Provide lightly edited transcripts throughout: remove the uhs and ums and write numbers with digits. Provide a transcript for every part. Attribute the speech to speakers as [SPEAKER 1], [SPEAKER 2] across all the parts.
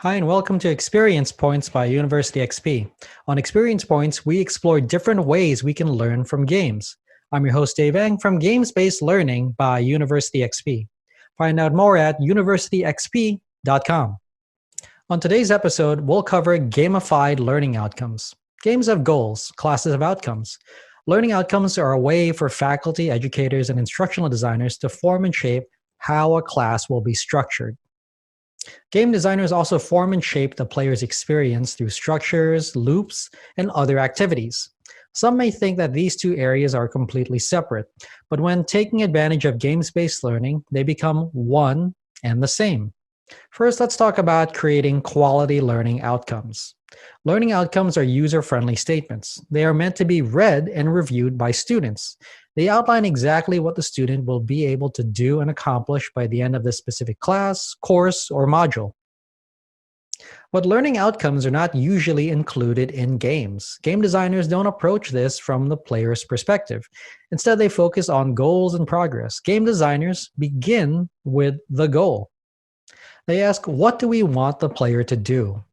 [SPEAKER 1] Hi, and welcome to Experience Points by University XP. On Experience Points, we explore different ways we can learn from games. I'm your host, Dave Eng from Games-Based Learning by University XP. Find out more at universityxp.com. On today's episode, we'll cover gamified learning outcomes. Games have goals, classes have outcomes. Learning outcomes are a way for faculty, educators, and instructional designers to form and shape how a class will be structured. Game designers also form and shape the player's experience through structures, loops, and other activities. Some may think that these two areas are completely separate, but when taking advantage of games-based learning, they become one and the same. First, let's talk about creating quality learning outcomes. Learning outcomes are user-friendly statements. They are meant to be read and reviewed by students. They outline exactly what the student will be able to do and accomplish by the end of this specific class, course, or module. But learning outcomes are not usually included in games. Game designers don't approach this from the player's perspective. Instead, they focus on goals and progress. Game designers begin with the goal. They ask, what do we want the player to do?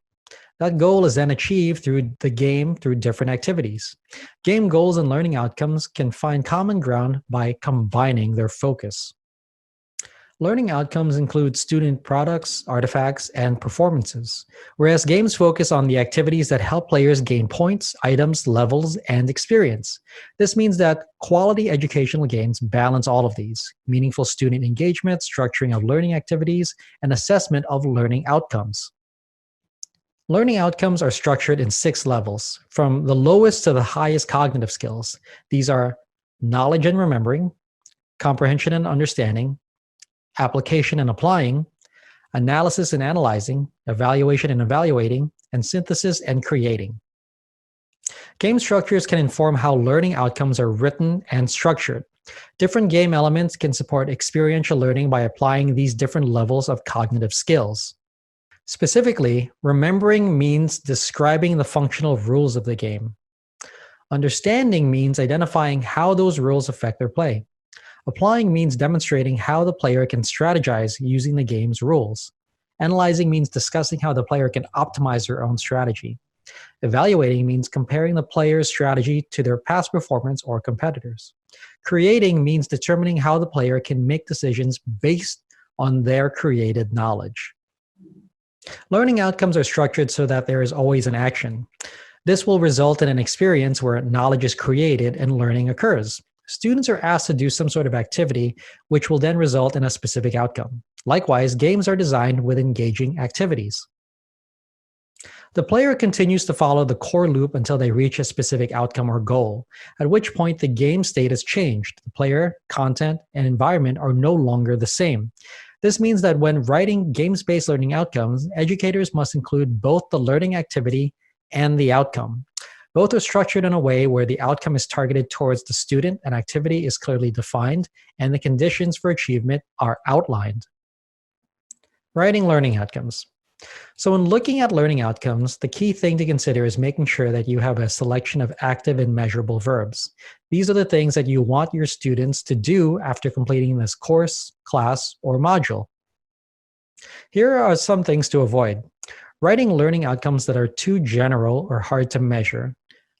[SPEAKER 1] That goal is then achieved through the game through different activities. Game goals and learning outcomes can find common ground by combining their focus. Learning outcomes include student products, artifacts, and performances, whereas games focus on the activities that help players gain points, items, levels, and experience. This means that quality educational games balance all of these: meaningful student engagement, structuring of learning activities, and assessment of learning outcomes. Learning outcomes are structured in 6 levels, from the lowest to the highest cognitive skills. These are knowledge and remembering, comprehension and understanding, application and applying, analysis and analyzing, evaluation and evaluating, and synthesis and creating. Game structures can inform how learning outcomes are written and structured. Different game elements can support experiential learning by applying these different levels of cognitive skills. Specifically, remembering means describing the functional rules of the game. Understanding means identifying how those rules affect their play. Applying means demonstrating how the player can strategize using the game's rules. Analyzing means discussing how the player can optimize their own strategy. Evaluating means comparing the player's strategy to their past performance or competitors. Creating means determining how the player can make decisions based on their created knowledge. Learning outcomes are structured so that there is always an action. This will result in an experience where knowledge is created and learning occurs. Students are asked to do some sort of activity, which will then result in a specific outcome. Likewise, games are designed with engaging activities. The player continues to follow the core loop until they reach a specific outcome or goal, at which point the game state is changed. The player, content, and environment are no longer the same. This means that when writing games-based learning outcomes, educators must include both the learning activity and the outcome. Both are structured in a way where the outcome is targeted towards the student and activity is clearly defined, and the conditions for achievement are outlined. Writing learning outcomes. So when looking at learning outcomes, the key thing to consider is making sure that you have a selection of active and measurable verbs. These are the things that you want your students to do after completing this course, class, or module. Here are some things to avoid. Writing learning outcomes that are too general or hard to measure,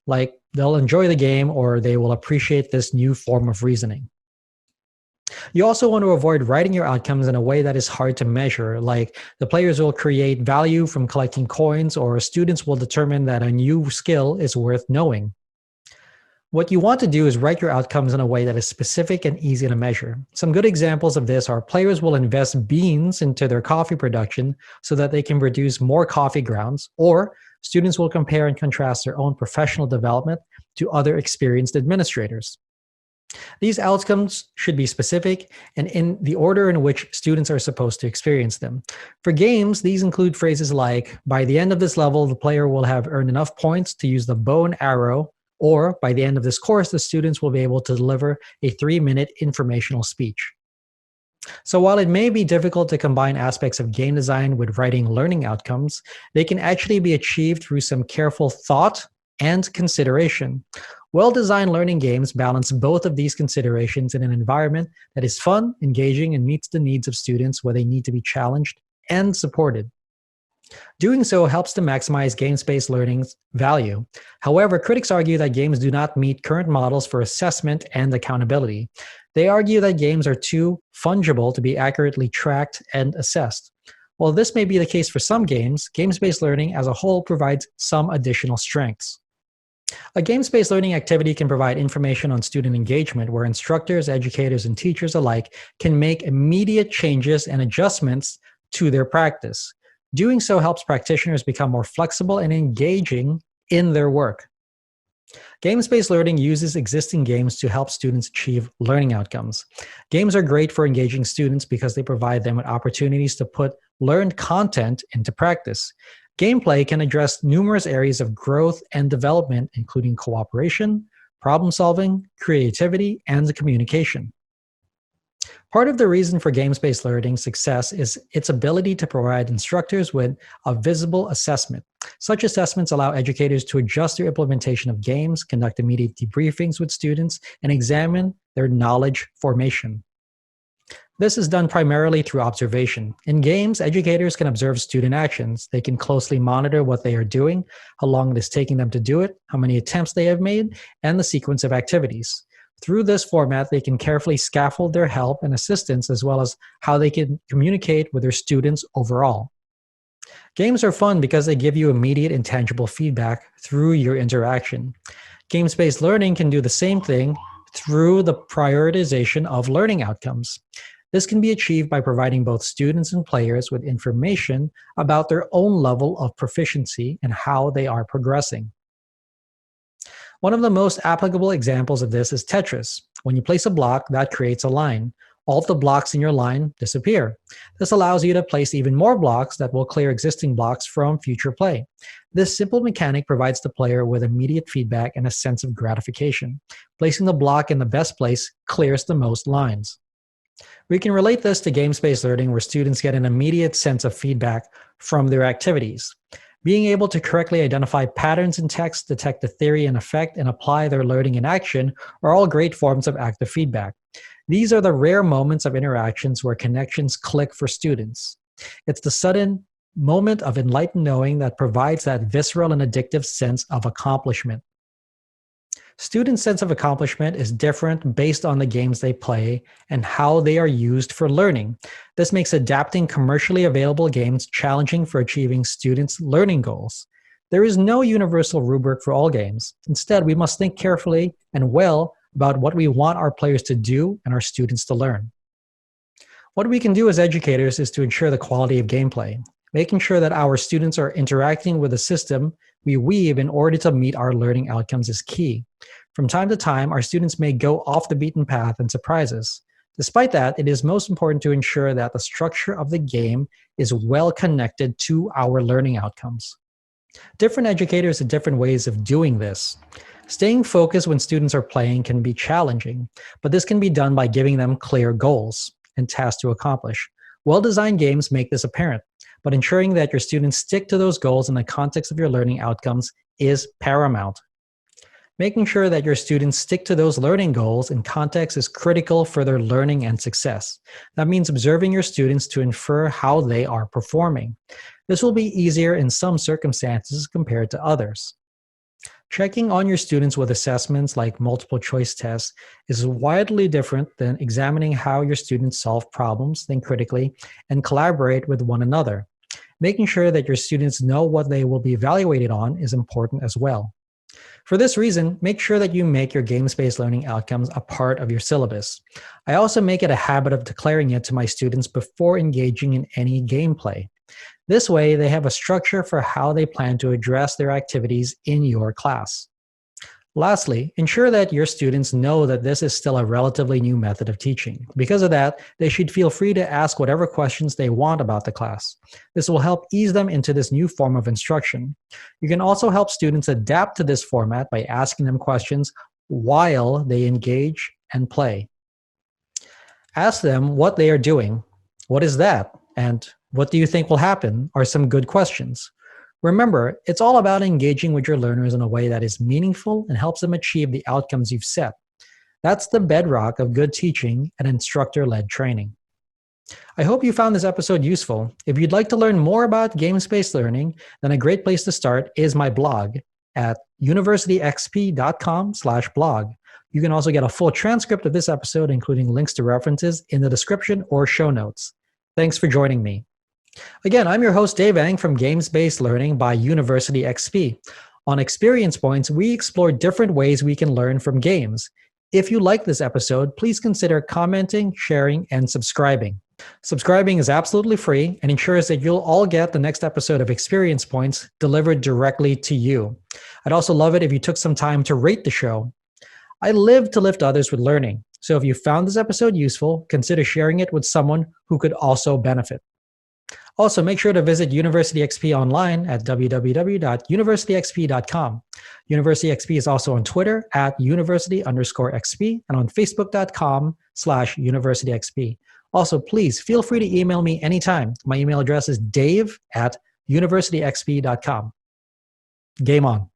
[SPEAKER 1] like they'll enjoy the game or they will appreciate this new form of reasoning. You also want to avoid writing your outcomes in a way that is hard to measure, like the players will create value from collecting coins or students will determine that a new skill is worth knowing. What you want to do is write your outcomes in a way that is specific and easy to measure. Some good examples of this are players will invest beans into their coffee production so that they can produce more coffee grounds, or students will compare and contrast their own professional development to other experienced administrators. These outcomes should be specific and in the order in which students are supposed to experience them. For games, these include phrases like, by the end of this level, the player will have earned enough points to use the bow and arrow, or by the end of this course, the students will be able to deliver a 3-minute informational speech. So while it may be difficult to combine aspects of game design with writing learning outcomes, they can actually be achieved through some careful thought and consideration. Well-designed learning games balance both of these considerations in an environment that is fun, engaging, and meets the needs of students where they need to be challenged and supported. Doing so helps to maximize games-based learning's value. However, critics argue that games do not meet current models for assessment and accountability. They argue that games are too fungible to be accurately tracked and assessed. While this may be the case for some games, games-based learning as a whole provides some additional strengths. A games-based learning activity can provide information on student engagement where instructors, educators, and teachers alike can make immediate changes and adjustments to their practice. Doing so helps practitioners become more flexible and engaging in their work. Games-based learning uses existing games to help students achieve learning outcomes. Games are great for engaging students because they provide them with opportunities to put learned content into practice. Gameplay can address numerous areas of growth and development, including cooperation, problem solving, creativity, and communication. Part of the reason for games-based learning success is its ability to provide instructors with a visible assessment. Such assessments allow educators to adjust their implementation of games, conduct immediate debriefings with students, and examine their knowledge formation. This is done primarily through observation. In games, educators can observe student actions. They can closely monitor what they are doing, how long it is taking them to do it, how many attempts they have made, and the sequence of activities. Through this format, they can carefully scaffold their help and assistance as well as how they can communicate with their students overall. Games are fun because they give you immediate and tangible feedback through your interaction. Games-based learning can do the same thing through the prioritization of learning outcomes. This can be achieved by providing both students and players with information about their own level of proficiency and how they are progressing. One of the most applicable examples of this is Tetris. When you place a block, that creates a line. All of the blocks in your line disappear. This allows you to place even more blocks that will clear existing blocks from future play. This simple mechanic provides the player with immediate feedback and a sense of gratification. Placing the block in the best place clears the most lines. We can relate this to games-based learning where students get an immediate sense of feedback from their activities. Being able to correctly identify patterns in text, detect the theory and effect, and apply their learning in action are all great forms of active feedback. These are the rare moments of interactions where connections click for students. It's the sudden moment of enlightened knowing that provides that visceral and addictive sense of accomplishment. Students' sense of accomplishment is different based on the games they play and how they are used for learning. This makes adapting commercially available games challenging for achieving students' learning goals. There is no universal rubric for all games. Instead, we must think carefully and well about what we want our players to do and our students to learn. What we can do as educators is to ensure the quality of gameplay, making sure that our students are interacting with the system we weave in order to meet our learning outcomes is key. From time to time, our students may go off the beaten path and surprise us. Despite that, it is most important to ensure that the structure of the game is well connected to our learning outcomes. Different educators have different ways of doing this. Staying focused when students are playing can be challenging, but this can be done by giving them clear goals and tasks to accomplish. Well-designed games make this apparent, but ensuring that your students stick to those goals in the context of your learning outcomes is paramount. Making sure that your students stick to those learning goals in context is critical for their learning and success. That means observing your students to infer how they are performing. This will be easier in some circumstances compared to others. Checking on your students with assessments like multiple choice tests is widely different than examining how your students solve problems, think critically, and collaborate with one another. Making sure that your students know what they will be evaluated on is important as well. For this reason, make sure that you make your games-based learning outcomes a part of your syllabus. I also make it a habit of declaring it to my students before engaging in any gameplay. This way, they have a structure for how they plan to address their activities in your class. Lastly, ensure that your students know that this is still a relatively new method of teaching. Because of that, they should feel free to ask whatever questions they want about the class. This will help ease them into this new form of instruction. You can also help students adapt to this format by asking them questions while they engage and play. Ask them what they are doing, what is that, and what do you think will happen are some good questions. Remember, it's all about engaging with your learners in a way that is meaningful and helps them achieve the outcomes you've set. That's the bedrock of good teaching and instructor-led training. I hope you found this episode useful. If you'd like to learn more about games-based learning, then a great place to start is my blog at universityxp.com/blog. You can also get a full transcript of this episode, including links to references, in the description or show notes. Thanks for joining me. Again, I'm your host, Dave Ang from Games-Based Learning by University XP. On Experience Points, we explore different ways we can learn from games. If you like this episode, please consider commenting, sharing, and subscribing. Subscribing is absolutely free and ensures that you'll all get the next episode of Experience Points delivered directly to you. I'd also love it if you took some time to rate the show. I live to lift others with learning, so if you found this episode useful, consider sharing it with someone who could also benefit. Also, make sure to visit University XP online at www.universityxp.com. University XP is also on Twitter at university_XP and on facebook.com/universityxp. Also, please feel free to email me anytime. My email address is dave@universityxp.com. Game on.